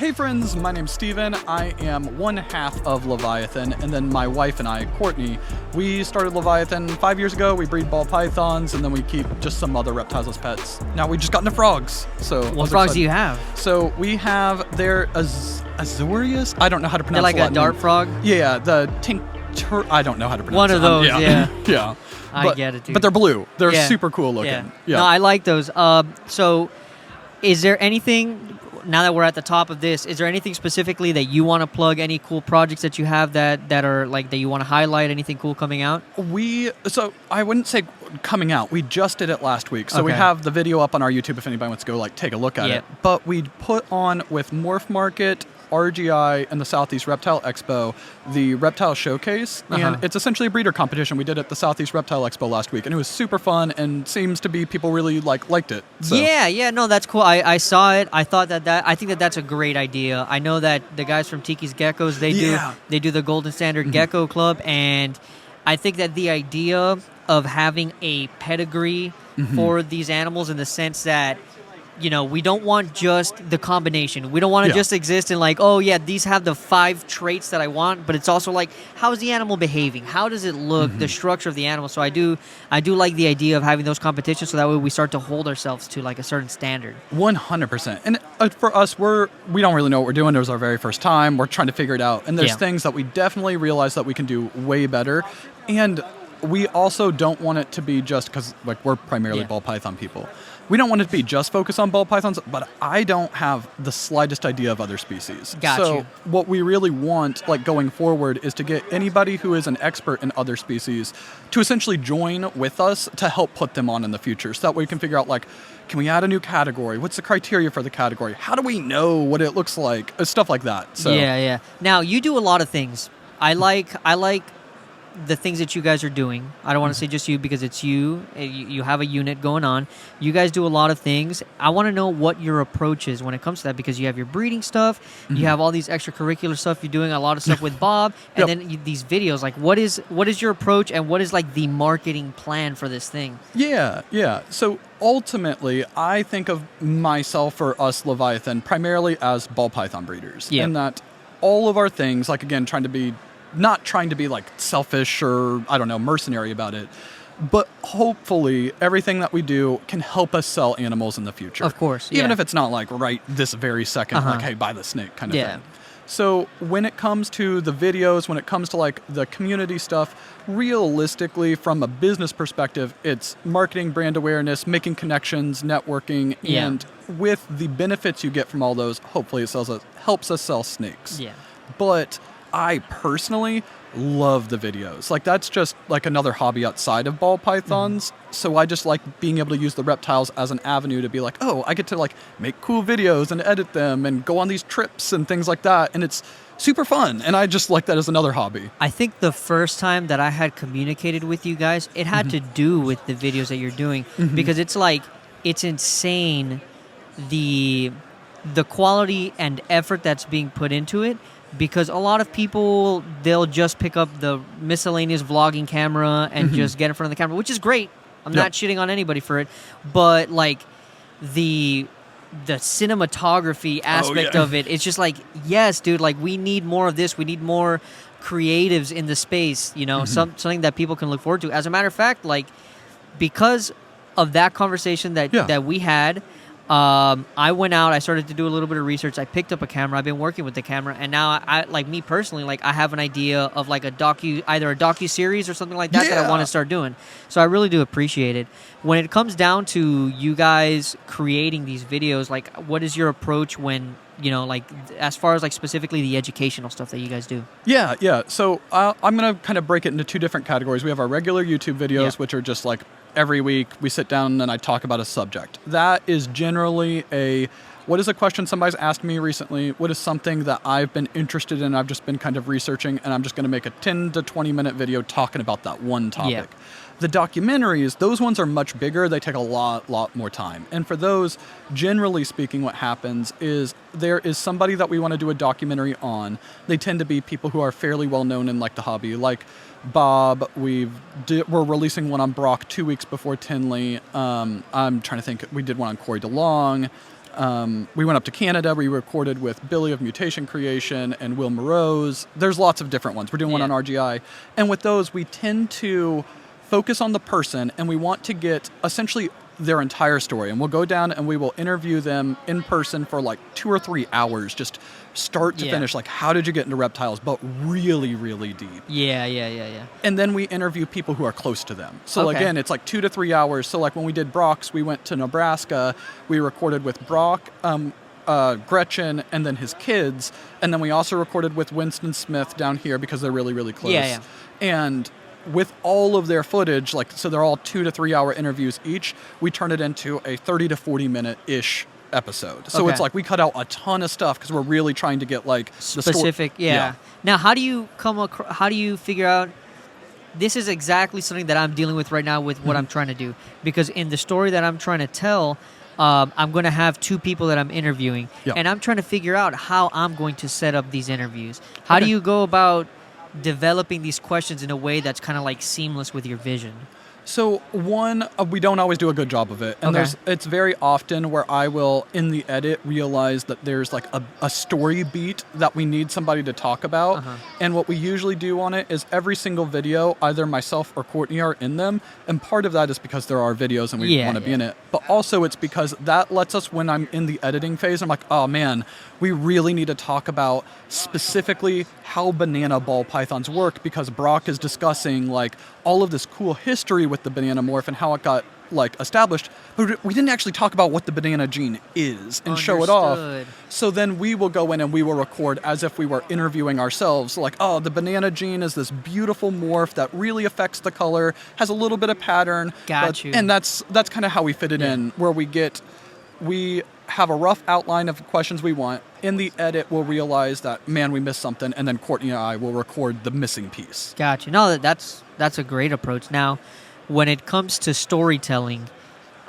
Hey friends, my name's Steven. I am one half of Leviathan, and then my wife and I, Courtney, we started Leviathan 5 years ago. We breed ball pythons, and then we keep just some other reptiles as pets. Now we just got into frogs. So what frogs do you have? So we have their Azurius. I don't know how to pronounce. They're like a dart frog. Yeah, the tincture. I don't know how to pronounce. One of those. Yeah. Yeah. I get it, dude. But they're blue. They're super cool looking. Yeah. No, I like those. So, is there anything? Now that we're at the top of this, is there anything specifically that you want to plug? Any cool projects that you have that are like that you want to highlight? Anything cool coming out? So I wouldn't say coming out. We just did it last week. So we have the video up on our YouTube if anybody wants to go take a look at it. But we put on with Morph Market, RGI, and the Southeast Reptile Expo, the Reptile Showcase, and it's essentially a breeder competition. We did it at the Southeast Reptile Expo last week, and it was super fun, and seems to be people really liked it. So. Yeah, no, that's cool. I saw it. I thought I think that's a great idea. I know that the guys from Tiki's Geckos, they do the Golden Standard Gecko Club, and I think that the idea of having a pedigree for these animals in the sense that, you know, we don't want just the combination. We don't want to just exist in these have the 5 traits that I want, but it's also like, how is the animal behaving? How does it look? The structure of the animal. So I do like the idea of having those competitions, so that way we start to hold ourselves to like a certain standard. 100%. And for us, we don't really know what we're doing. It was our very first time. We're trying to figure it out. And there's things that we definitely realize that we can do way better. And we also don't want it to be just because we're primarily ball python people. We don't want it to be just focused on ball pythons, but I don't have the slightest idea of other species. So what we really want, going forward, is to get anybody who is an expert in other species to essentially join with us to help put them on in the future. So that way we can figure out, can we add a new category? What's the criteria for the category? How do we know what it looks like? Stuff like that. So. Yeah. Now, you do a lot of things. I like the things that you guys are doing. I don't want to say just you, because it's you. You have a unit going on. You guys do a lot of things. I want to know what your approach is when it comes to that, because you have your breeding stuff, you have all these extracurricular stuff. You're doing a lot of stuff with Bob, and then these videos. What is your approach, and what is the marketing plan for this thing? Yeah. So ultimately, I think of myself, or us, Leviathan, primarily as ball python breeders. And that all of our things, again, not trying to be selfish or, I don't know, mercenary about it, but hopefully everything that we do can help us sell animals in the future. Of course, Even if it's not right this very second, hey, buy the snake kind of thing. So when it comes to the videos, when it comes to the community stuff, realistically, from a business perspective, it's marketing, brand awareness, making connections, networking, and with the benefits you get from all those, hopefully it helps us sell snakes. But I personally love the videos. That's just another hobby outside of ball pythons. So I just like being able to use the reptiles as an avenue to be I get to make cool videos and edit them and go on these trips and things like that. And it's super fun. And I just like that as another hobby. I think the first time that I had communicated with you guys, it had to do with the videos that you're doing, because it's insane the quality and effort that's being put into it. Because a lot of people, they'll just pick up the miscellaneous vlogging camera and just get in front of the camera, which is great. I'm not shitting on anybody for it. But, the cinematography aspect of it, it's just yes, dude, we need more of this. We need more creatives in the space, something that people can look forward to. As a matter of fact, because of that conversation that we had, I went out, I started to do a little bit of research. I picked up a camera. I've been working with the camera, and now I me personally, I have an idea of either a docu-series or something like that that I want to start doing. So I really do appreciate it. When it comes down to you guys creating these videos, what is your approach when, as far as specifically the educational stuff that you guys do? Yeah. So I'm going to kind of break it into 2 different categories. We have our regular YouTube videos, which are just every week we sit down and I talk about a subject. That is generally what is a question somebody's asked me recently? What is something that I've been interested in? I've just been kind of researching, and I'm just going to make a 10 to 20 minute video talking about that one topic. The documentaries, those ones are much bigger. They take a lot more time. And for those, generally speaking, what happens is there is somebody that we want to do a documentary on. They tend to be people who are fairly well known in the hobby, Bob. We're releasing one on Brock 2 weeks before Tinley. I'm trying to think. We did one on Corey DeLong. We went up to Canada. We recorded with Billy of Mutation Creation and Will Morose. There's lots of different ones. We're doing one on RGI. And with those, we tend to focus on the person, and we want to get essentially their entire story. And we'll go down and we will interview them in person for like 2 or 3 hours, just start to finish. Like, how did you get into reptiles? But really, really deep. Yeah. And then we interview people who are close to them. So again, it's like 2 to 3 hours. So like when we did Brock's, we went to Nebraska. We recorded with Brock, Gretchen, and then his kids. And then we also recorded with Winston Smith down here because they're really, really close. Yeah. And with all of their footage, like, so they're all 2 to 3 hour interviews each, we turn it into a 30 to 40 minute-ish episode. So it's like we cut out a ton of stuff because we're really trying to get like the specific. Now, how do you figure out this is exactly something that I'm dealing with right now with what I'm trying to do? Because in the story that I'm trying to tell, I'm going to have 2 people that I'm interviewing, and I'm trying to figure out how I'm going to set up these interviews. How do you go about developing these questions in a way that's kind of like seamless with your vision? So one, we don't always do a good job of it. And it's very often where I will, in the edit, realize that there's like a story beat that we need somebody to talk about. And what we usually do on it is every single video, either myself or Courtney are in them. And part of that is because there are videos and we want to be in it. But also it's because that lets us, when I'm in the editing phase, I'm like, oh man, we really need to talk about specifically how banana ball pythons work, because Brock is discussing like all of this cool history with the banana morph and how it got like established, but we didn't actually talk about what the banana gene is and show it off. So then we will go in and we will record as if we were interviewing ourselves, like, oh, the banana gene is this beautiful morph that really affects the color, has a little bit of pattern. And that's kind of how we fit it in, where we have a rough outline of questions we want. In the edit, we'll realize that, man, we missed something, and then Courtney and I will record the missing piece. Gotcha. No, that's a great approach. Now, when it comes to storytelling,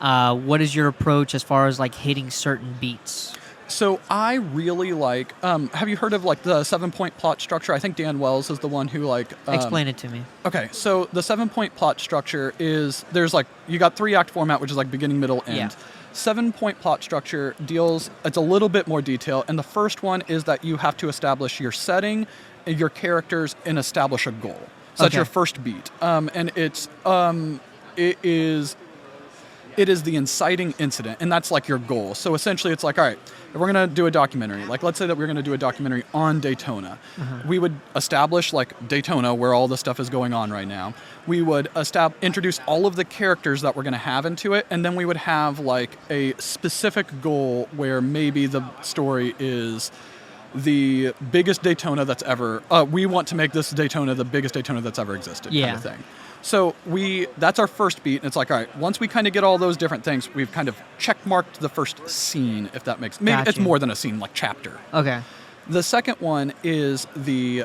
what is your approach as far as like hitting certain beats? So I really like, have you heard of like the 7-point plot structure? I think Dan Wells is the one who like... Explain it to me. Okay, so the 7-point plot structure is, there's like, you got 3-act format, which is like beginning, middle, end. 7-point plot structure deals, it's a little bit more detail, and the first one is that you have to establish your setting, your characters, and establish a goal. So that's your first beat. And it is the inciting incident, and that's like your goal. So essentially it's like, all right, if we're going to do a documentary, like let's say that we're going to do a documentary on Daytona, we would establish like Daytona, where all the stuff is going on right now. We would introduce all of the characters that we're going to have into it, and then we would have like a specific goal where maybe the story is the biggest Daytona that's ever, we want to make this Daytona the biggest Daytona that's ever existed, kind of thing. So that's our first beat, and it's like, all right, once we kind of get all those different things, we've kind of check-marked the first scene, if that makes, maybe it's more than a scene, like chapter. Okay. The second one is the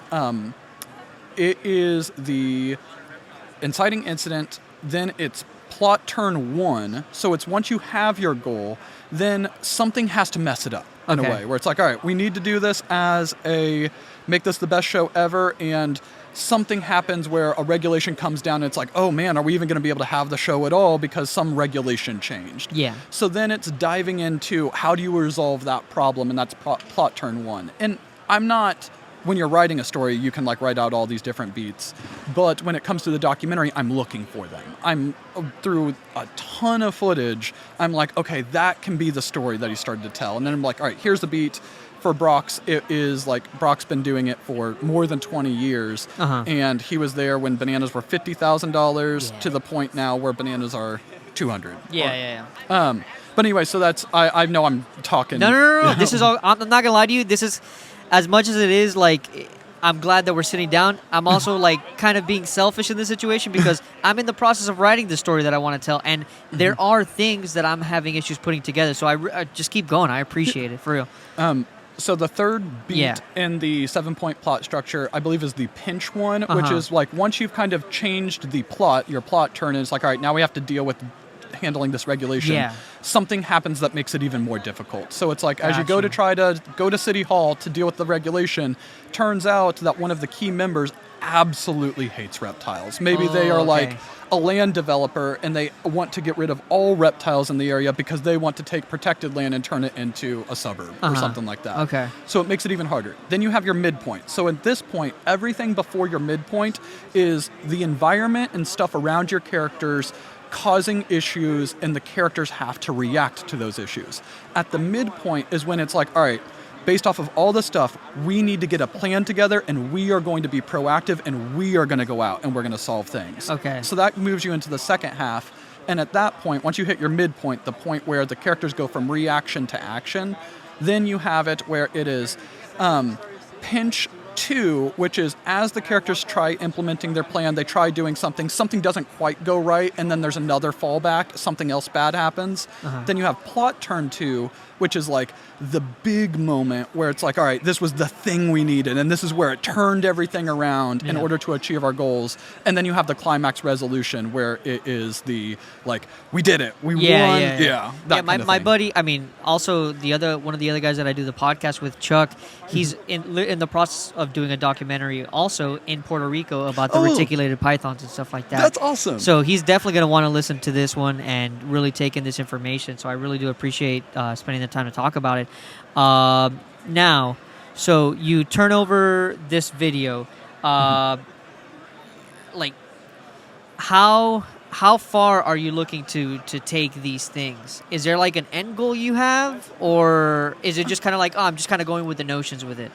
inciting incident, then it's plot turn 1, so it's once you have your goal, then something has to mess it up in a way, where it's like, all right, we need to do this make this the best show ever, and something happens where a regulation comes down and it's like, oh man, are we even going to be able to have the show at all because some regulation changed? So then it's diving into how do you resolve that problem, and that's plot turn 1. And when you're writing a story, you can like write out all these different beats, but when it comes to the documentary, I'm looking for them. I'm through a ton of footage, I'm like, okay, that can be the story that he started to tell. And then I'm like, all right, here's the beat. For Brock's, it is like Brock's been doing it for more than 20 years, and he was there when bananas were $50,000 to the point now where bananas are $200. But anyway, so that's I know I'm talking. No. This is all. I'm not gonna lie to you. This is, as much as it is like, I'm glad that we're sitting down. I'm also like kind of being selfish in this situation because I'm in the process of writing the story that I want to tell, and there are things that I'm having issues putting together. So I just keep going. I appreciate it, for real. So the third beat in the 7-point plot structure, I believe, is the pinch one, which is like once you've kind of changed the plot, your plot turn is like, all right, now we have to deal with handling this regulation, something happens that makes it even more difficult. So it's like, as you go to City Hall to deal with the regulation, turns out that one of the key members absolutely hates reptiles. Maybe they are like a land developer and they want to get rid of all reptiles in the area because they want to take protected land and turn it into a suburb or something like that. Okay. So it makes it even harder. Then you have your midpoint. So at this point, everything before your midpoint is the environment and stuff around your characters causing issues, and the characters have to react to those issues. At the midpoint is when it's like, all right, based off of all the stuff, we need to get a plan together, and we are going to be proactive, and we are going to go out, and we're going to solve things. Okay. So that moves you into the second half, and at that point, once you hit your midpoint, the point where the characters go from reaction to action, then you have it where it is pinch 2, which is as the characters try implementing their plan, they try doing something doesn't quite go right, and then there's another fallback, something else bad happens. Then you have plot turn 2, which is like the big moment where it's like, all right, this was the thing we needed, and this is where it turned everything around in order to achieve our goals. And then you have the climax resolution where it is the, like, we did it, we won. My buddy, I mean, also one of the other guys that I do the podcast with, Chuck, he's in the process of doing a documentary also in Puerto Rico about the reticulated pythons and stuff like that. That's awesome. So he's definitely going to want to listen to this one and really take in this information. So I really do appreciate spending the time to talk about it. Now, so you turn over this video, like how far are you looking to take these things? Is there like an end goal you have, or is it just kind of like, I'm just kind of going with the notions with it?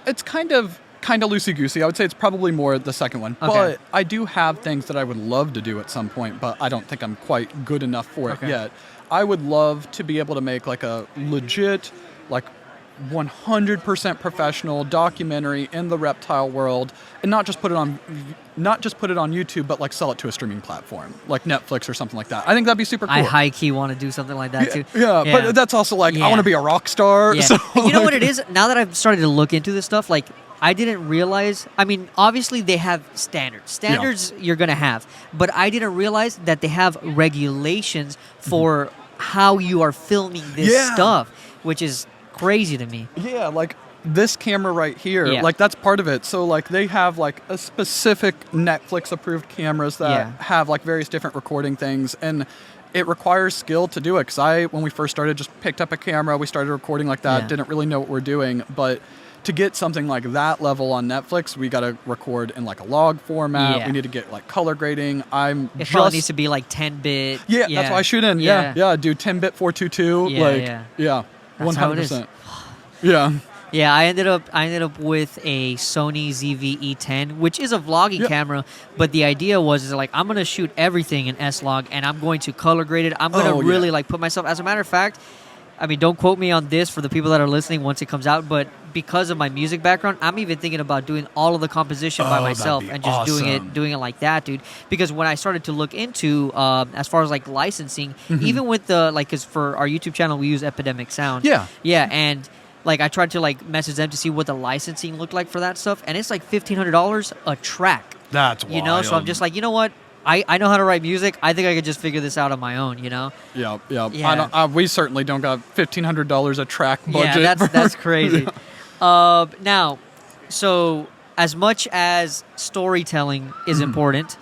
It's kind of loosey-goosey. I would say it's probably more the second one. Okay. But I do have things that I would love to do at some point, but I don't think I'm quite good enough for it yet. I would love to be able to make like a legit, like 100% professional documentary in the reptile world, and not just put it on YouTube, but like sell it to a streaming platform like Netflix or something like that. I think that'd be super cool. I high key want to do something like that too. Yeah, but that's also like, I want to be a rock star. Yeah. So you know what it is? Now that I've started to look into this stuff, like, I didn't realize, I mean, obviously they have standards you're going to have, but I didn't realize that they have regulations for how you are filming this stuff, which is crazy to me. Yeah, like this camera right here, like that's part of it. So like they have like a specific Netflix approved cameras that have like various different recording things, and it requires skill to do it. Because when we first started, just picked up a camera, we started recording like that, didn't really know what we're doing, but to get something like that level on Netflix, we got to record in like a log format. Yeah. We need to get like color grading. It probably needs to be like 10-bit. Yeah, that's why I shoot in. Yeah, do 10-bit 422. Yeah, 100%. Yeah. Yeah, I ended up with a Sony ZV-E10, which is a vlogging camera, but the idea was like, I'm going to shoot everything in S-Log, and I'm going to color grade it. I'm going to really like put myself, as a matter of fact, I mean, don't quote me on this for the people that are listening once it comes out, but because of my music background, I'm even thinking about doing all of the composition by myself and just doing it like that, dude. Because when I started to look into, as far as like licensing, even with the, like, because for our YouTube channel, we use Epidemic Sound. Yeah, and like I tried to like message them to see what the licensing looked like for that stuff, and it's like $1,500 a track. That's wild. You know, so I'm just like, you know what? I know how to write music. I think I could just figure this out on my own, you know? Yeah. We certainly don't got $1,500 a track budget. Yeah, that's crazy. Now, so as much as storytelling is important,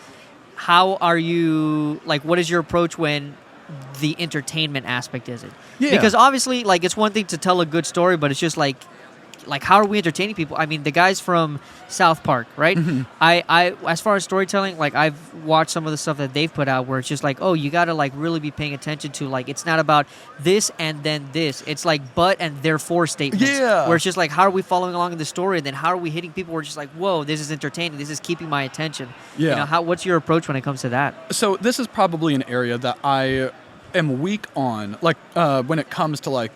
how are you, like, what is your approach when the entertainment aspect is it? Yeah. Because obviously, like, it's one thing to tell a good story, but it's just like how are we entertaining people? I mean, the guys from South Park, right? I as far as storytelling, like, I've watched some of the stuff that they've put out where it's just like, oh, you got to like really be paying attention to, like, it's not about this and then this. It's like but and therefore statements. Yeah. Where it's just like, how are we following along in the story, and then how are we hitting people? We're just like, whoa, this is entertaining. This is keeping my attention. Yeah. You know, what's your approach when it comes to that? So this is probably an area that I am weak on. Like when it comes to like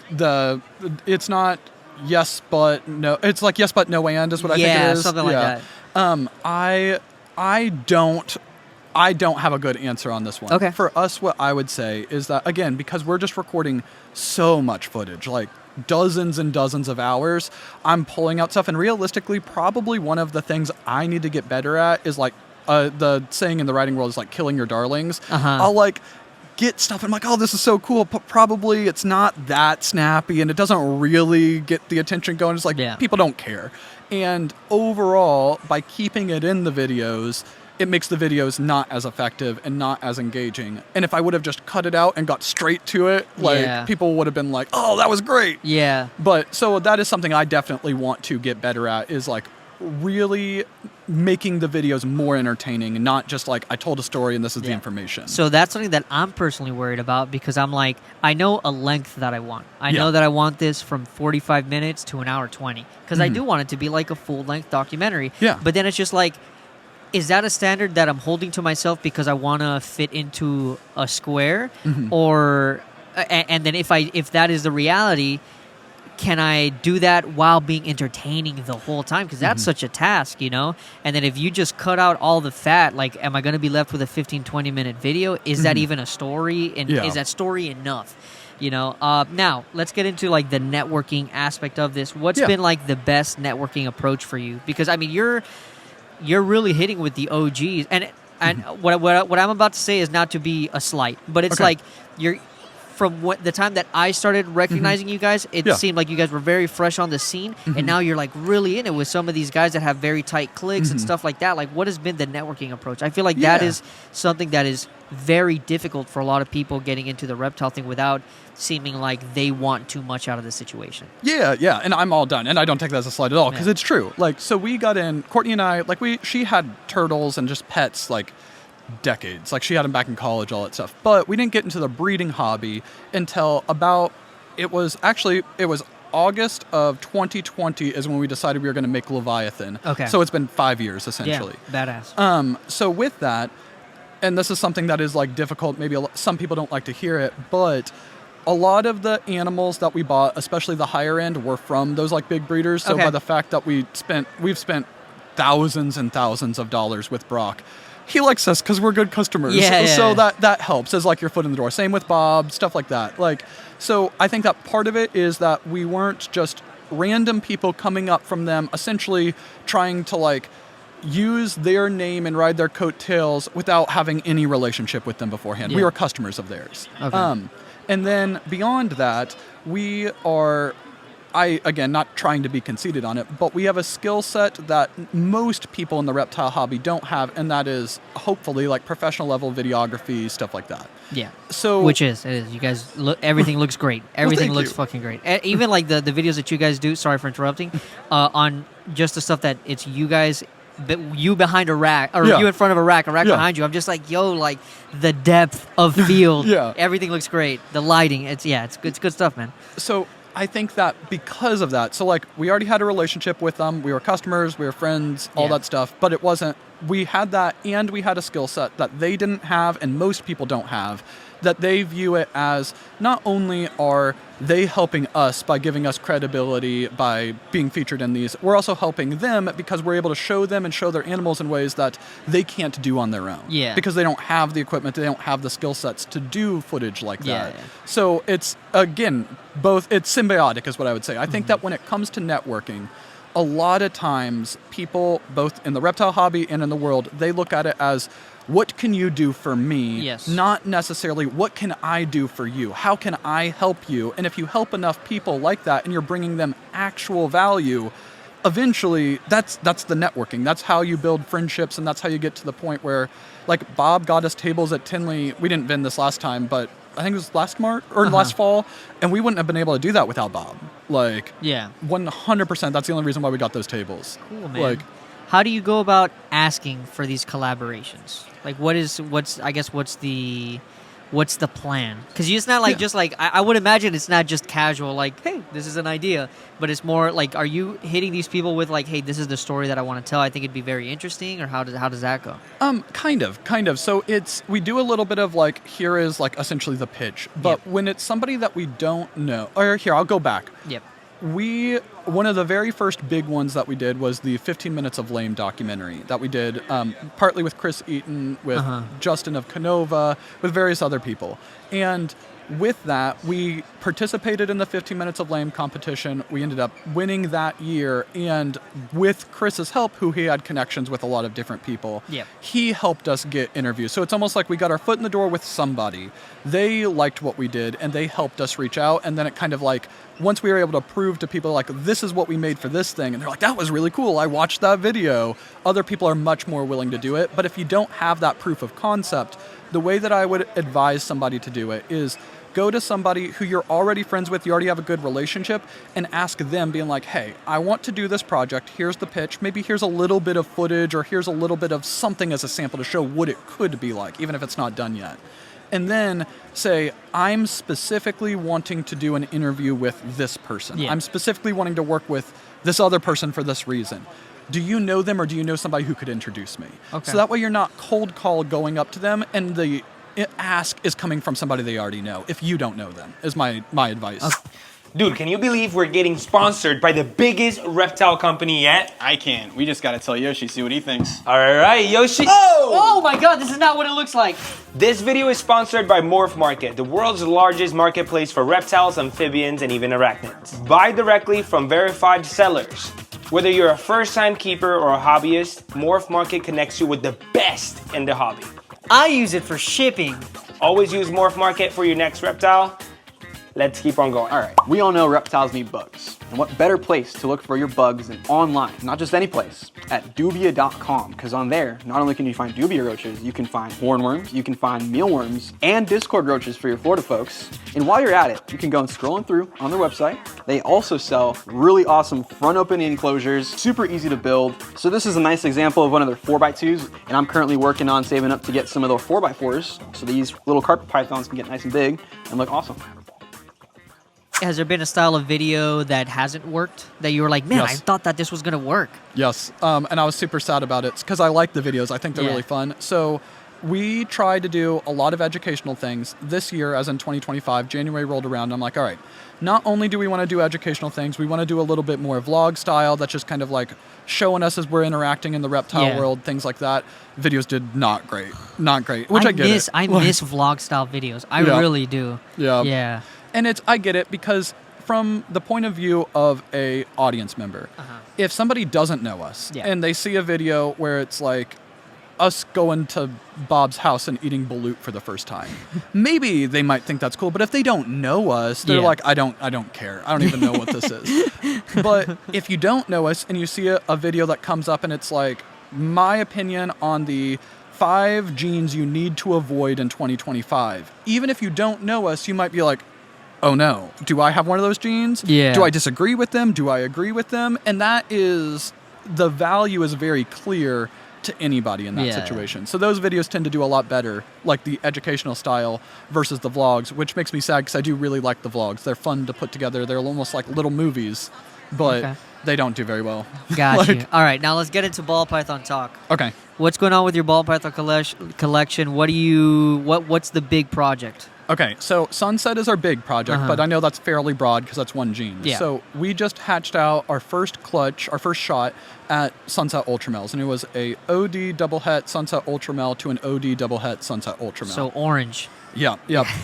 it's not yes but no. It's like yes but no and is what I think it is. Yeah, something like that. I don't have a good answer on this one. Okay. For us, what I would say is that, again, because we're just recording so much footage, like dozens and dozens of hours, I'm pulling out stuff, and realistically, probably one of the things I need to get better at is like the saying in the writing world is like killing your darlings. I'll like get stuff and I'm like, oh, this is so cool, but probably it's not that snappy and it doesn't really get the attention going. It's like people don't care. And overall, by keeping it in the videos, it makes the videos not as effective and not as engaging. And if I would have just cut it out and got straight to it, like people would have been like, oh, that was great. Yeah. But so that is something I definitely want to get better at, is like really making the videos more entertaining and not just like I told a story and this is the information. So that's something that I'm personally worried about, because I'm like, I know a length that I want. I know that I want this from 45 minutes to an hour 20, because I do want it to be like a full-length documentary. Yeah. But then it's just like, is that a standard that I'm holding to myself because I want to fit into a square? Or and then if that is the reality, can I do that while being entertaining the whole time? Because that's such a task, you know? And then if you just cut out all the fat, like, am I going to be left with a 15, 20-minute video? Is that even a story? And is that story enough? You know? Now, let's get into, like, the networking aspect of this. What's been, like, the best networking approach for you? Because, I mean, you're really hitting with the OGs. And what I'm about to say is not to be a slight, but it's like you're... From the time that I started recognizing you guys, it seemed like you guys were very fresh on the scene, and now you're like really in it with some of these guys that have very tight cliques and stuff like that. Like, what has been the networking approach? I feel like that is something that is very difficult for a lot of people getting into the reptile thing without seeming like they want too much out of the situation. Yeah, and I'm all done, and I don't take that as a slight at all, because it's true. Like, so we got in, Courtney and I, like, she had turtles and just pets, like, decades. Like, she had them back in college, all that stuff. But we didn't get into the breeding hobby until it was August of 2020 is when we decided we were going to make Leviathan. Okay. So it's been 5 years, essentially. Yeah, badass. So with that, and this is something that is, like, difficult, maybe some people don't like to hear it, but a lot of the animals that we bought, especially the higher end, were from those, like, big breeders. So by the fact that we've spent thousands and thousands of dollars with Brock, he likes us because we're good customers. So that helps as, like, your foot in the door. Same with Bob, stuff like that. Like, so I think that part of it is that we weren't just random people coming up from them, essentially trying to, like, use their name and ride their coattails without having any relationship with them beforehand. We were customers of theirs. And then beyond that, we are... again, not trying to be conceited on it, but we have a skill set that most people in the reptile hobby don't have, and that is hopefully like professional level videography, stuff like that. Yeah. So it is. You guys look, everything looks great. Everything looks fucking great. Even like the videos that you guys do, sorry for interrupting, on just the stuff that it's you guys, you behind a rack, or you in front of a rack behind you. I'm just like, yo, like the depth of field. Everything looks great. The lighting, it's good stuff, man. So I think that because of that, so, like, we already had a relationship with them. We were customers, we were friends, all that stuff. But it wasn't, we had that, and we had a skill set that they didn't have and most people don't have, that they view it as not only are they helping us by giving us credibility by being featured in these, we're also helping them because we're able to show them and show their animals in ways that they can't do on their own. Because they don't have the equipment, they don't have the skill sets to do footage like that. So it's, again, it's symbiotic is what I would say. I think that when it comes to networking, a lot of times people, both in the reptile hobby and in the world, they look at it as, what can you do for me? Not necessarily, what can I do for you? How can I help you? And if you help enough people like that and you're bringing them actual value, eventually that's the networking. That's how you build friendships, and that's how you get to the point where, like, Bob got us tables at Tinley. We didn't vend this last time, but I think it was last fall, and we wouldn't have been able to do that without Bob. Like, 100%. That's the only reason why we got those tables. Cool, man. Like, how do you go about asking for these collaborations? Like, what's the plan? Because it's not like just like, I would imagine it's not just casual, like, hey, this is an idea, but it's more like, are you hitting these people with like, hey, this is the story that I want to tell, I think it'd be very interesting, or how does that go? Kind of. So we do a little bit of like, here is like essentially the pitch, but when it's somebody that we don't know, or here, I'll go back. One of the very first big ones that we did was the 15 Minutes of Lame documentary that we did, partly with Chris Eaton, with Justin of Canova, with various other people. And with that, we participated in the 15 Minutes of Lame competition. We ended up winning that year. And with Chris's help, who he had connections with a lot of different people, he helped us get interviews. So it's almost like we got our foot in the door with somebody. They liked what we did, and they helped us reach out. And then it kind of like, once we were able to prove to people, like, this is what we made for this thing, and they're like, that was really cool, I watched that video, other people are much more willing to do it. But if you don't have that proof of concept, the way that I would advise somebody to do it is go to somebody who you're already friends with, you already have a good relationship, and ask them, being like, hey, I want to do this project, here's the pitch, maybe here's a little bit of footage, or here's a little bit of something as a sample to show what it could be like, even if it's not done yet. And then say, I'm specifically wanting to do an interview with this person. I'm specifically wanting to work with this other person for this reason. Do you know them, or do you know somebody who could introduce me? So that way you're not cold call going up to them, and the ask is coming from somebody they already know, if you don't know them, is my advice. Dude, can you believe we're getting sponsored by the biggest reptile company yet? I can't. We just gotta tell Yoshii, see what he thinks. All right, Yoshii. Oh my God, this is not what it looks like. This video is sponsored by Morph Market, the world's largest marketplace for reptiles, amphibians, and even arachnids. Buy directly from verified sellers. Whether you're a first-time keeper or a hobbyist, Morph Market connects you with the best in the hobby. I use it for shipping. Always use Morph Market for your next reptile. Let's keep on going. All right, we all know reptiles need bugs. And what better place to look for your bugs than online, not just any place, at dubia.com, because on there, not only can you find dubia roaches, you can find hornworms, you can find mealworms, and Discord roaches for your Florida folks. And while you're at it, you can go and scrolling through on their website. They also sell really awesome front open enclosures, super easy to build. So this is a nice example of one of their 4x2s, and I'm currently working on saving up to get some of their 4x4s, so these little carpet pythons can get nice and big and look awesome. Has there been a style of video that hasn't worked, that you were like, man, I thought that this was going to work? Yes, and I was super sad about it, because I like the videos. I think they're really fun. So we tried to do a lot of educational things. This year, as in 2025, January rolled around, and I'm like, all right, not only do we want to do educational things, we want to do a little bit more vlog style that's just kind of like showing us as we're interacting in the reptile world, things like that. Videos did not great, which I get it. I miss vlog style videos. I really do. Yeah. And I get it, because from the point of view of a audience member, if somebody doesn't know us and they see a video where it's like us going to Bob's house and eating balut for the first time, maybe they might think that's cool. But if they don't know us, they're like, I don't care. I don't even know what this is. But if you don't know us and you see a video that comes up and it's like, my opinion on the 5 genes you need to avoid in 2025, even if you don't know us, you might be like, oh no, do I have one of those genes? Do I disagree with them? Do I agree with them? And that is, the value is very clear to anybody in that situation. So those videos tend to do a lot better, like the educational style versus the vlogs, which makes me sad, because I do really like the vlogs. They're fun to put together. They're almost like little movies, but they don't do very well. Got you. All right, now let's get into ball python talk. Okay. What's going on with your ball python collection? What's the big project? Okay, so Sunset is our big project, but I know that's fairly broad because that's one gene. So we just hatched out our first clutch, our first shot at Sunset Ultramels, and it was a OD double het Sunset Ultramel to an OD double het Sunset Ultramel. So orange. Yeah.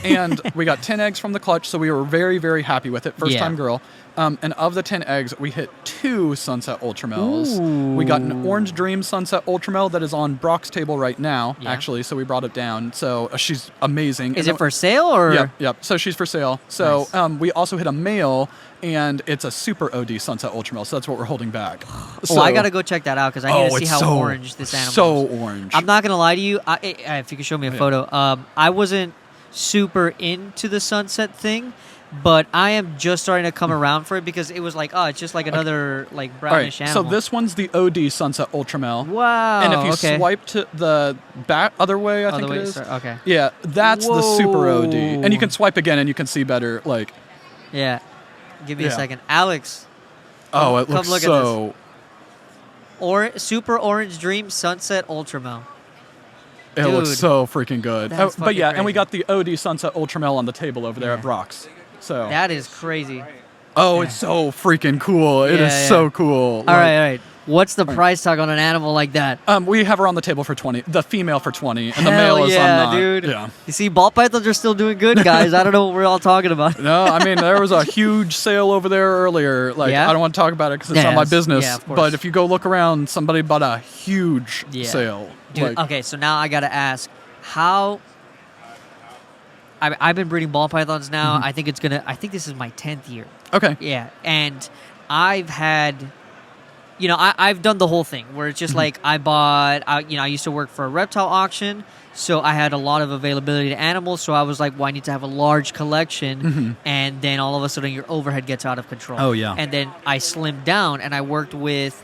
And we got 10 eggs from the clutch, so we were very, very happy with it. First time girl. And of the 10 eggs, we hit 2 Sunset Ultramels. Ooh. We got an Orange Dream Sunset Ultramel that is on Brock's table right now, actually, so we brought it down. So she's amazing. Is it for sale, or? Yep. So she's for sale. So we also hit a male, and it's a super OD Sunset Ultramel, so that's what we're holding back. I got to go check that out, because I need to see how orange this animal is. So orange. I'm not going to lie to you. If you could show me a photo. I wasn't super into the sunset thing, but I am just starting to come around for it, because it was like, it's just like another like brownish animal. So this one's the OD Sunset Ultramel. Wow. And if you swipe to the back other way, I think it is. Okay. Yeah, that's the super OD. And you can swipe again and you can see better. Like. Yeah. Give me a second, Alex. It looks look so. At this. Super Orange Dream Sunset Ultramel. It looks so freaking good. That's but yeah, crazy. and we got the OD Sunset Ultramel on the table over there at Brock's. So that is crazy. it's so freaking cool. It is so cool. All right. What's the price tag on an animal like that? We have her on the table for 20. The female for 20, and the Hell male is yeah, on dude. Yeah. You see, ball pythons are still doing good, guys. I don't know what we're all talking about. No, I mean, there was a huge sale over there earlier. Like, Yeah? I don't want to talk about it because it's not my business. Yeah, of course. But if you go look around, somebody bought a huge Yeah. sale. Dude, Like, okay, so now I gotta ask, how... I've been breeding ball pythons now. I think this is my 10th year. Okay. Yeah, and I've had... I've done the whole thing where it's just like I used to work for a reptile auction, so I had a lot of availability to animals, so I was like, well, I need to have a large collection, and then all of a sudden your overhead gets out of control. Oh, yeah. And then I slimmed down, and I worked with,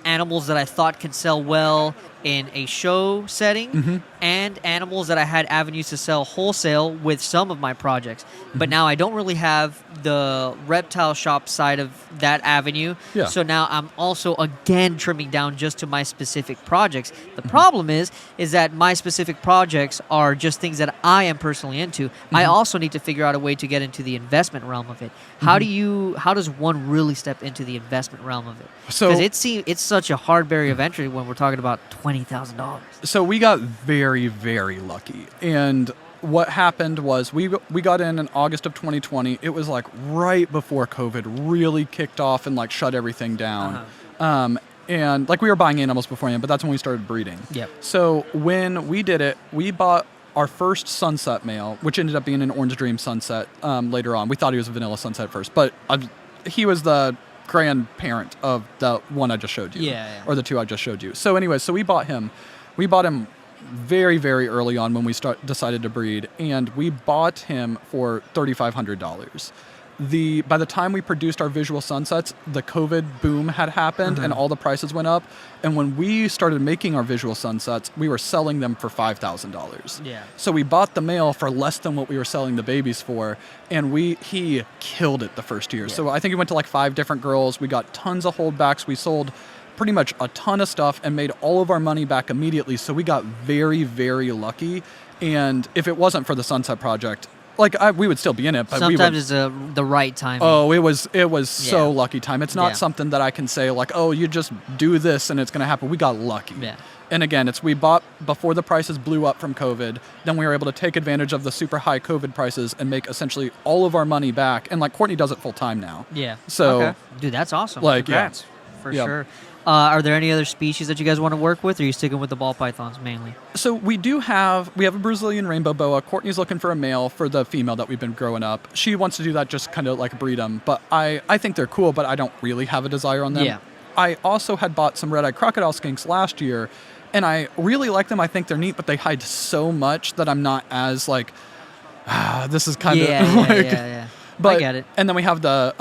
animals that I thought could sell well in a show setting, and animals that I had avenues to sell wholesale with some of my projects. But now I don't really have the reptile shop side of that avenue. Yeah. So now I'm also again trimming down just to my specific projects. The problem is that my specific projects are just things that I am personally into. I also need to figure out a way to get into the investment realm of it. How does one really step into the investment realm of it? So- Because it's such a hard barrier of entry when we're talking about $20,000. So we got very, very lucky. And what happened was we got in August of 2020. It was like right before COVID really kicked off and like shut everything down. And like we were buying animals beforehand, but that's when we started breeding. Yep. So when we did it, we bought our first sunset male, which ended up being an Orange Dream sunset later on. We thought he was a vanilla sunset at first, but he was the grandparent of the one I just showed you. Yeah. Or the two I just showed you. So anyway, so we bought him. We bought him very, very early on when we decided to breed, and we bought him for $3,500. By the time we produced our visual sunsets, the COVID boom had happened and all the prices went up. And when we started making our visual sunsets, we were selling them for $5,000. Yeah. So we bought the male for less than what we were selling the babies for, and he killed it the first year. Yeah. So I think we went to like 5 different girls. We got tons of holdbacks. We sold pretty much a ton of stuff and made all of our money back immediately. So we got very, very lucky. And if it wasn't for the Sunset Project, we would still be in it. But Sometimes it's the right time. Oh, it was so lucky time. It's not Yeah. something that I can say like, oh, you just do this and it's going to happen. We got lucky. Yeah. And again, we bought before the prices blew up from COVID. Then we were able to take advantage of the super high COVID prices and make essentially all of our money back. And like Courtney does it full time now. Yeah. So, okay. Dude, that's awesome. like, yeah. Congrats. For Yeah. sure. Are there any other species that you guys want to work with, or are you sticking with the ball pythons mainly? So we have a Brazilian rainbow boa. Courtney's looking for a male for the female that we've been growing up. She wants to do that, just kind of like breed them. But I think they're cool, but I don't really have a desire on them. Yeah. I also had bought some red-eyed crocodile skinks last year, and I really like them. I think they're neat, but they hide so much that I'm not as like, this is kind of Yeah. But, I get it. And then we have the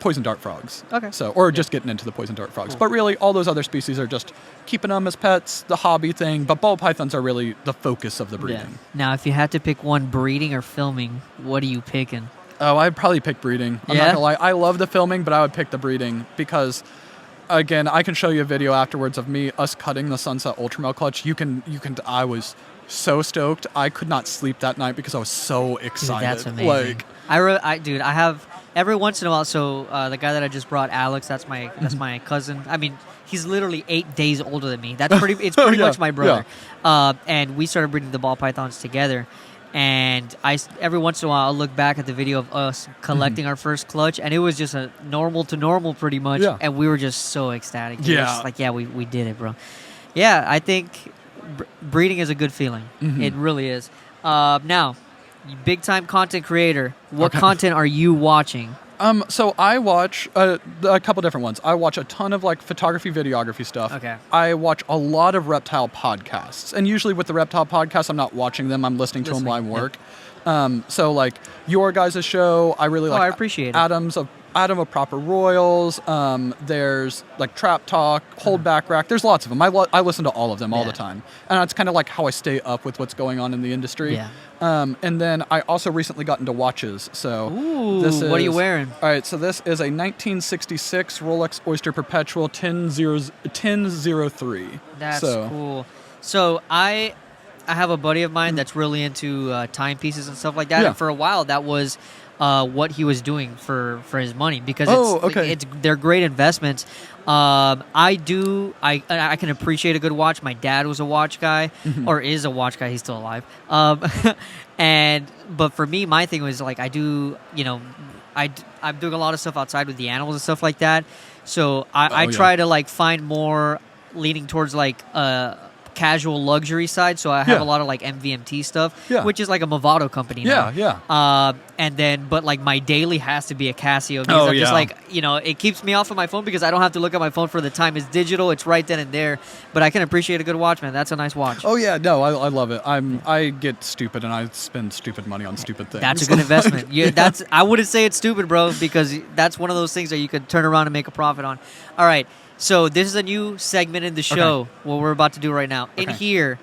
poison dart frogs. Okay. So, or just getting into the poison dart frogs. But really, all those other species are just keeping them as pets, the hobby thing. But ball pythons are really the focus of the breeding. Yeah. Now, if you had to pick one, breeding or filming, what are you picking? Oh, I'd probably pick breeding. I'm not Yeah? gonna lie. I love the filming, but I would pick the breeding because, again, I can show you a video afterwards of us cutting the Sunset Ultramel clutch. I was so stoked. I could not sleep that night because I was so excited. Dude, that's amazing. I have every once in a while. So the guy that I just brought, Alex, that's my cousin. I mean, he's literally 8 days older than me. It's pretty Yeah, much my brother. And we started breeding the ball pythons together. And every once in a while, I'll look back at the video of us collecting our first clutch, and it was just a normal to normal, pretty much. Yeah. And we were just so ecstatic. We were Yeah. just like, yeah, we did it, bro. Yeah, I think breeding is a good feeling. It really is. Now, big time content creator. What content are you watching? So I watch a couple different ones. I watch a ton of like photography, videography stuff. Okay. I watch a lot of reptile podcasts, and usually with the reptile podcasts, I'm not watching them. I'm listening to them while I work. So like your guys' show, I really like. I appreciate it. Adam of Proper Royals. There's like Trap Talk, Holdback Rack. There's lots of them. I listen to all of them all the time, and that's kind of like how I stay up with what's going on in the industry. Yeah. And then I also recently got into watches. So Ooh, this is, what are you wearing? All right, so this is a 1966 Rolex Oyster Perpetual 1003. That's So, cool. So have a buddy of mine that's really into timepieces and stuff like that. Yeah. And for a while, that was what he was doing for his money because they're great investments. I can appreciate a good watch. My dad was a watch guy, or is a watch guy. He's still alive. But for me, my thing was like I'm doing a lot of stuff outside with the animals and stuff like that. So I try to like find more leaning towards like casual luxury side. So I have a lot of like MVMT stuff, which is like a Movado company now. And then, but like my daily has to be a Casio because I'm just like, it keeps me off of my phone because I don't have to look at my phone for the time. It's digital. It's right then and there. But I can appreciate a good watch, man. That's a nice watch. Oh yeah, no, I love it. I get stupid and I spend stupid money on stupid things. That's a good investment. I wouldn't say it's stupid, bro, because that's one of those things that you could turn around and make a profit on. All right. So this is a new segment in the show, what we're about to do right now. In here,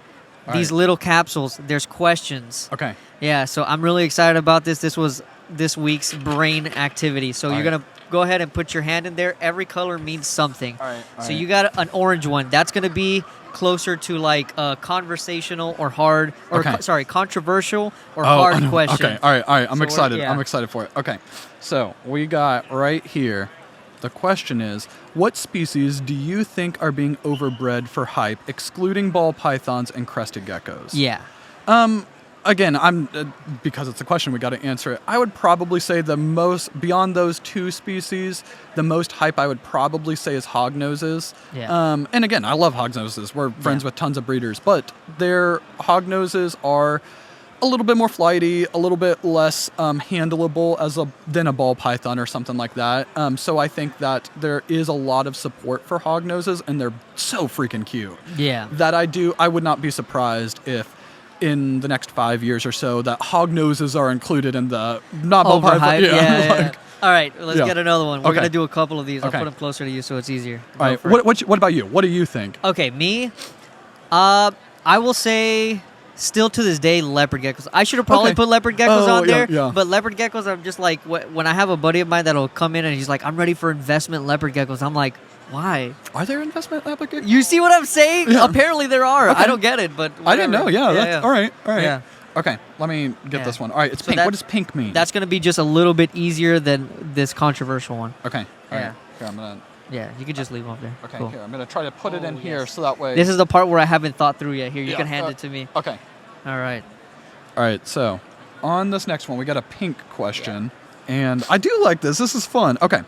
these little capsules, there's questions. Okay. Yeah, so I'm really excited about this. This was this week's brain activity. So you're going to go ahead and put your hand in there. Every color means something. All right. You got an orange one. That's going to be closer to like a conversational or hard, or controversial or hard question. Okay, all right. I'm excited. I'm excited for it. Okay, so we got right here. The question is, what species do you think are being overbred for hype, excluding ball pythons and crested geckos? Yeah. Again, I'm because it's a question, we got to answer it. I would probably say the most, beyond those two species, the most hype I would probably say is hognoses. Yeah. And again, I love hognoses. We're friends with tons of breeders, but their hognoses are a little bit more flighty, a little bit less handleable than a ball python or something like that. So I think that there is a lot of support for hognoses, and they're so freaking cute. Yeah. That I would not be surprised if in the next 5 years or so that hognoses are included in the not ball python. Yeah. All right, let's get another one. We're gonna do a couple of these. I'll put them closer to you so it's easier. All right. What about you? What do you think? Okay, me. I will say. Still to this day, leopard geckos. I should have probably put leopard geckos on there, but leopard geckos, I'm just like, when I have a buddy of mine that'll come in and he's like, I'm ready for investment leopard geckos. I'm like, why? Are there investment leopard geckos? You see what I'm saying? Yeah. Apparently there are. Okay. I don't get it, but whatever. I didn't know. Yeah. All right. Yeah. Okay, let me get this one. All right, it's pink. What does pink mean? That's going to be just a little bit easier than this controversial one. Okay. All right. Yeah. Here, I'm going to... Yeah, you can just leave them up there. Okay, cool. Here, I'm going to try to put it in here so that way... This is the part where I haven't thought through yet. Here, you can hand it to me. Okay. All right. So on this next one, we got a pink question, and I do like this. This is fun. Okay.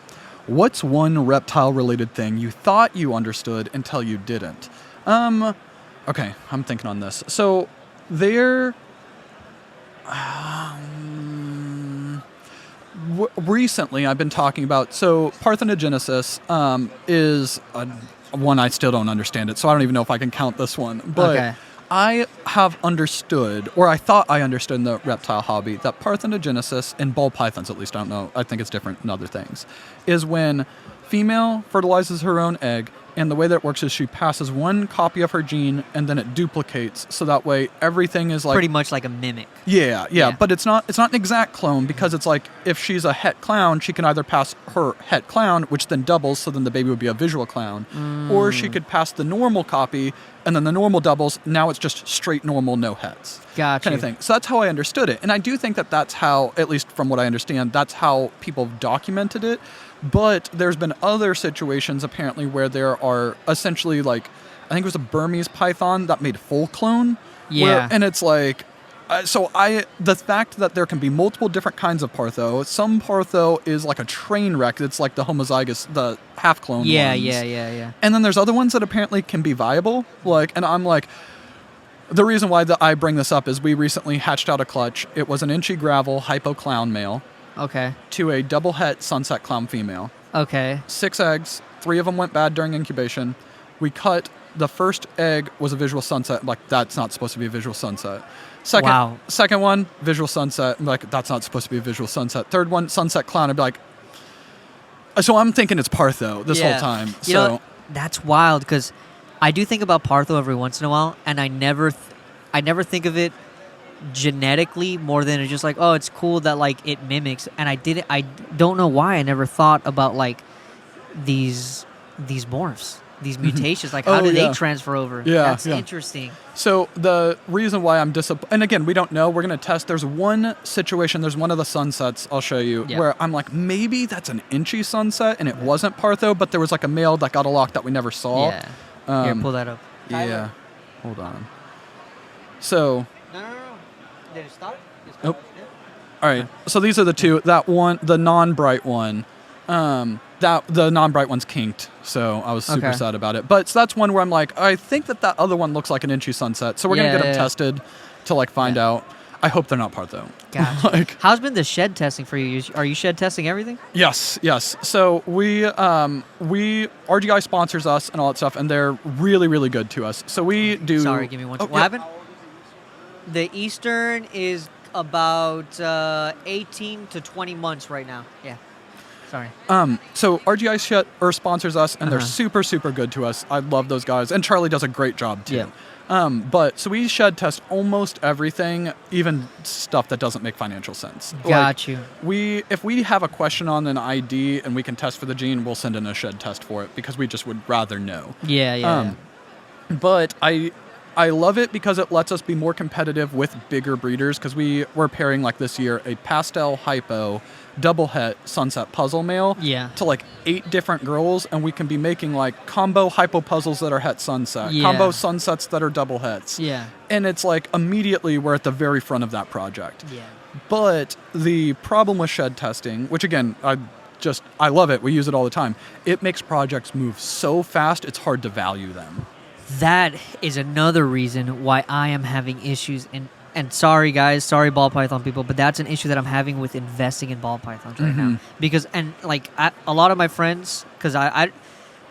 What's one reptile-related thing you thought you understood until you didn't? Okay, I'm thinking on this. So there... recently, I've been talking about... So parthenogenesis is one I still don't understand it, so I don't even know if I can count this one. But I have understood, or I thought I understood in the reptile hobby, that parthenogenesis, in ball pythons at least, I don't know, I think it's different in other things, is when female fertilizes her own egg, and the way that it works is she passes one copy of her gene, and then it duplicates, so that way everything is like... Pretty much like a mimic. Yeah, but it's not an exact clone, because it's like, if she's a het clown, she can either pass her het clown, which then doubles, so then the baby would be a visual clown, or she could pass the normal copy, and then the normal doubles, now it's just straight normal, no hets. Gotcha. Kind of thing. So that's how I understood it. And I do think that that's how, at least from what I understand, that's how people have documented it. But there's been other situations, apparently, where there are essentially, like, I think it was a Burmese python that made full clone. Yeah. And it's like... the fact that there can be multiple different kinds of partho, some partho is like a train wreck. It's like the homozygous, the half clone ones. Yeah. And then there's other ones that apparently can be viable. And I'm like, the reason why I bring this up is we recently hatched out a clutch. It was an inchy gravel hypo clown male. Okay. To a double het sunset clown female. Okay. 6 eggs. 3 of them went bad during incubation. We cut. The first egg was a visual sunset. Like, that's not supposed to be a visual sunset. Second one, visual sunset. I'm like, that's not supposed to be a visual sunset. Third one, sunset clown. I'd be like, so I'm thinking it's partho this whole time. You know, that's wild, because I do think about partho every once in a while, and I never think of it genetically more than it's just like, oh, it's cool that like it mimics. And I don't know why I never thought about like these morphs. these mutations? Like, how do they transfer over? Yeah, That's interesting. So the reason why I'm disappointed, and again, we don't know. We're going to test. There's one situation. There's one of the sunsets I'll show you where I'm like, maybe that's an inchy sunset, and it wasn't Partho, but there was like a male that got a lock that we never saw. Yeah. Here, pull that up. Yeah. Hold on. So. No. Did it start? Oh. All right. So these are the two. That one, the non-bright one. That the non-bright one's kinked, so I was super sad about it. But so that's one where I'm like, I think that other one looks like an inchy sunset, so we're gonna get them tested to like find out. I hope they're not Partho. Gotcha. How's been the shed testing for you? Are you shed testing everything? Yes. So we RGI sponsors us and all that stuff, and they're really, really good to us. So we do. Sorry, give me one. What happened? The Eastern is about 18 to 20 months right now. Yeah. Sorry. So RGI sponsors us, and they're super, super good to us. I love those guys, and Charlie does a great job too. Yeah. But so we shed test almost everything, even stuff that doesn't make financial sense. Got you. If we have a question on an ID and we can test for the gene, we'll send in a shed test for it because we just would rather know. Yeah. But I love it because it lets us be more competitive with bigger breeders because we're pairing like this year a pastel hypo double het sunset puzzle male to like 8 different girls, and we can be making like combo hypo puzzles that are het sunset, combo sunsets that are double hets. Yeah. And it's like immediately we're at the very front of that project. Yeah. But the problem with shed testing, which again, I love it. We use it all the time. It makes projects move so fast, it's hard to value them. That is another reason why I am having issues. And sorry, guys, sorry, ball python people, but that's an issue that I'm having with investing in ball pythons right now. Because, a lot of my friends, because I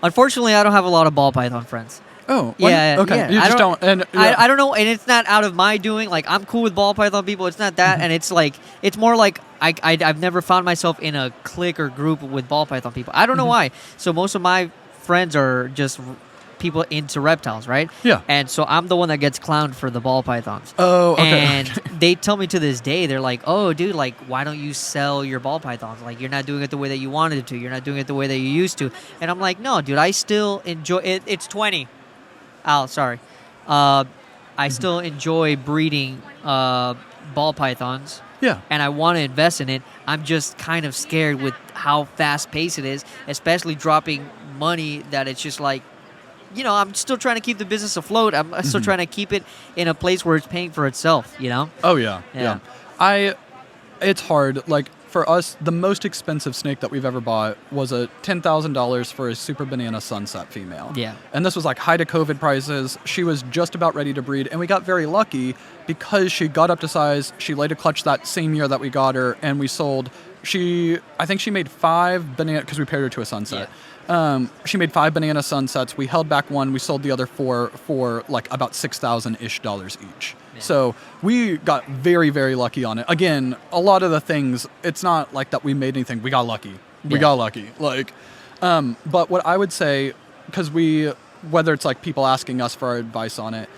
unfortunately, I don't have a lot of ball python friends. Oh, yeah. Okay. Yeah. You just don't. And I don't know, and it's not out of my doing. Like, I'm cool with ball python people. It's not that, and it's like it's more like I've never found myself in a clique or group with ball python people. I don't know why. So most of my friends are just people into reptiles, right? Yeah. And so I'm the one that gets clowned for the ball pythons. Oh, okay. And they tell me to this day, they're like, oh, dude, like, why don't you sell your ball pythons? Like, you're not doing it the way that you wanted to. You're not doing it the way that you used to. And I'm like, no, dude, I still enjoy it. It's 20. Al, sorry. I still enjoy breeding ball pythons. Yeah. And I want to invest in it. I'm just kind of scared with how fast-paced it is, especially dropping money that it's just like, I'm still trying to keep the business afloat. I'm still trying to keep it in a place where it's paying for itself, Oh, yeah. It's hard. Like, for us, the most expensive snake that we've ever bought was a $10,000 for a super banana sunset female. Yeah. And this was like height of COVID prices. She was just about ready to breed, and we got very lucky because she got up to size. She laid a clutch that same year that we got her, and we sold. I think she made 5 banana, because we paired her to a sunset. Yeah. She made 5 banana sunsets. We held back 1. We sold the other 4 for like about $6,000-ish each. Yeah. So we got very, very lucky on it. Again, a lot of the things, it's not like that we made anything. We got lucky. We got lucky. Like, but what I would say, because whether it's like people asking us for our advice on it,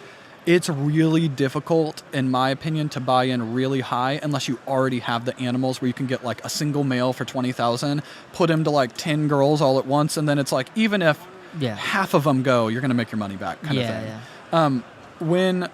it's really difficult, in my opinion, to buy in really high unless you already have the animals where you can get like a single male for $20,000, put him to like 10 girls all at once, and then it's like even if half of them go, you're going to make your money back kind of thing. When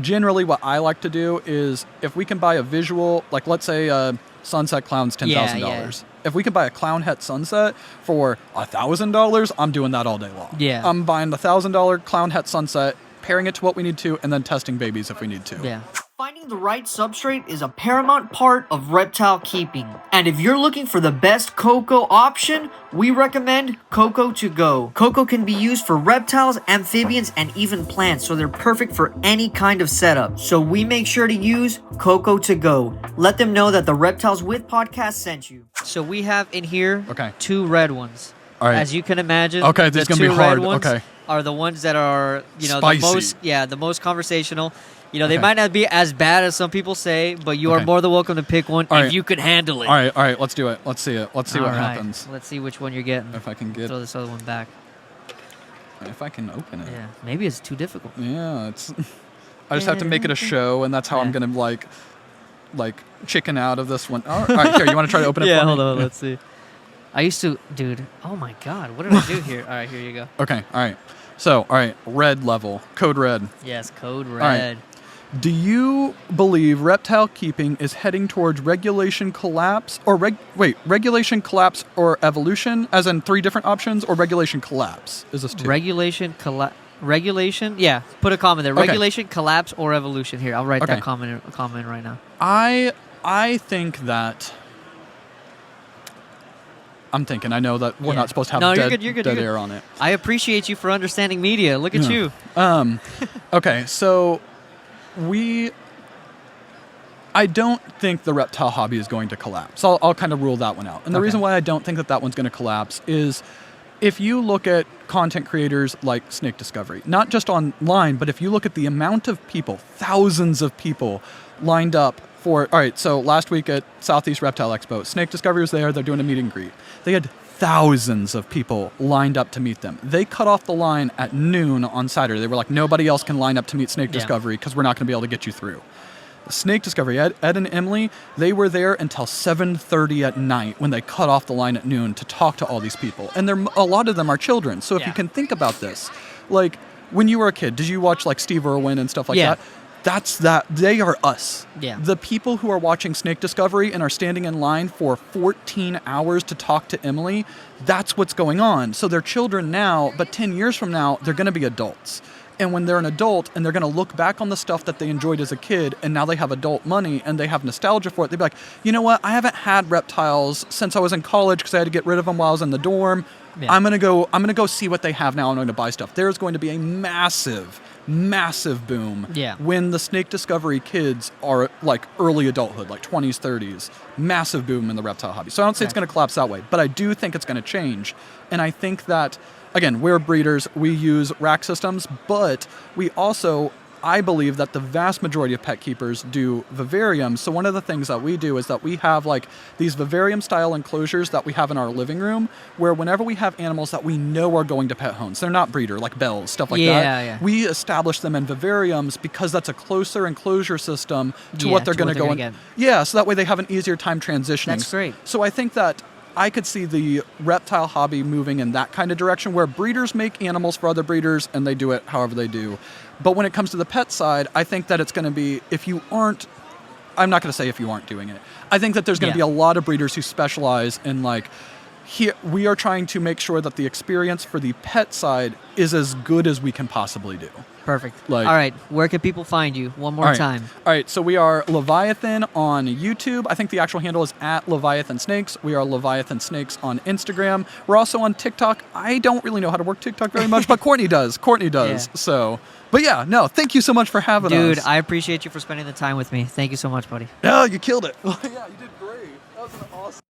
generally what I like to do is if we can buy a visual, like let's say a sunset clown's $10,000. Yeah. If we can buy a clown het sunset for $1,000, I'm doing that all day long. Yeah. I'm buying the $1,000 clown het sunset, pairing it to what we need to, and then testing babies if we need to. Yeah. Finding the right substrate is a paramount part of reptile keeping. And if you're looking for the best cocoa option, we recommend Cocoa to Go. Cocoa can be used for reptiles, amphibians, and even plants, so they're perfect for any kind of setup. So we make sure to use Cocoa to Go. Let them know that the Reptiles With Podcast sent you. So we have in here 2 red ones. All right. As you can imagine, this is going to be hard. Are the ones that are, spicy. the most conversational. They might not be as bad as some people say, but you are more than welcome to pick one if you could handle it. All right, let's do it. Let's see it. Let's see what happens. Let's see which one you're getting. If I can throw this other one back. If I can open it. Yeah, maybe it's too difficult. Yeah, I just have to make it a show, and that's how I'm gonna like chicken out of this one. All right, here, you want to try to open it? Yeah, for me? hold on. Let's see. I used to, dude. Oh my God, what did I do here? All right, here you go. Okay, all right. So, all right, red level, code red. Yes, code red. All right. Do you believe reptile keeping is heading towards regulation collapse or regulation collapse or evolution, as in 3 different options, or regulation collapse? Is this 2? Regulation yeah, put a comment there. Okay. Regulation collapse or evolution. Here, I'll write Okay. that comment right now. I think that I'm thinking. I know that we're not supposed to have you're good. dead air on it. I appreciate you for understanding media. Look at you. Okay, so I don't think the reptile hobby is going to collapse. I'll kind of rule that one out. And the reason why I don't think that one's going to collapse is if you look at content creators like Snake Discovery, not just online, but if you look at the amount of people, thousands of people lined up for, all right, so last week at Southeast Reptile Expo, Snake Discovery was there. They're doing a meet and greet. They had thousands of people lined up to meet them. They cut off the line at noon on Saturday. They were like, nobody else can line up to meet Snake Discovery because we're not going to be able to get you through. Snake Discovery, Ed and Emily, they were there until 7:30 at night when they cut off the line at noon to talk to all these people. And a lot of them are children. So if you can think about this, like when you were a kid, did you watch like Steve Irwin and stuff like that? They are us. Yeah. The people who are watching Snake Discovery and are standing in line for 14 hours to talk to Emily, that's what's going on. So they're children now, but 10 years from now, they're going to be adults. And when they're an adult and they're going to look back on the stuff that they enjoyed as a kid and now they have adult money and they have nostalgia for it, they'd be like, you know what? I haven't had reptiles since I was in college because I had to get rid of them while I was in the dorm. Yeah. I'm going to go see what they have now. I'm going to buy stuff. There's going to be a massive boom when the Snake Discovery kids are like early adulthood, like 20s, 30s. Massive boom in the reptile hobby. So I don't say it's going to collapse that way, but I do think it's going to change. And I think that, again, we're breeders, we use rack systems, but we also, I believe that the vast majority of pet keepers do vivariums. So one of the things that we do is that we have like these vivarium style enclosures that we have in our living room where whenever we have animals that we know are going to pet homes, they're not breeder, like bells, stuff like that. Yeah. We establish them in vivariums because that's a closer enclosure system to what they're going to go in. Yeah, so that way they have an easier time transitioning. That's great. So I think that I could see the reptile hobby moving in that kind of direction where breeders make animals for other breeders and they do it however they do. But when it comes to the pet side, I think that it's going to be, I'm not going to say if you aren't doing it. I think that there's going to be a lot of breeders who specialize in like, here we are trying to make sure that the experience for the pet side is as good as we can possibly do. Perfect. All right, where can people find you? One more time. All right, so we are Leviathan on YouTube. I think the actual handle is at Leviathan Snakes. We are Leviathan Snakes on Instagram. We're also on TikTok. I don't really know how to work TikTok very much, but Courtney does. Yeah. So, but yeah, no, thank you so much for having us. Dude, I appreciate you for spending the time with me. Thank you so much, buddy. Oh, you killed it. Yeah, you did great. That was an awesome.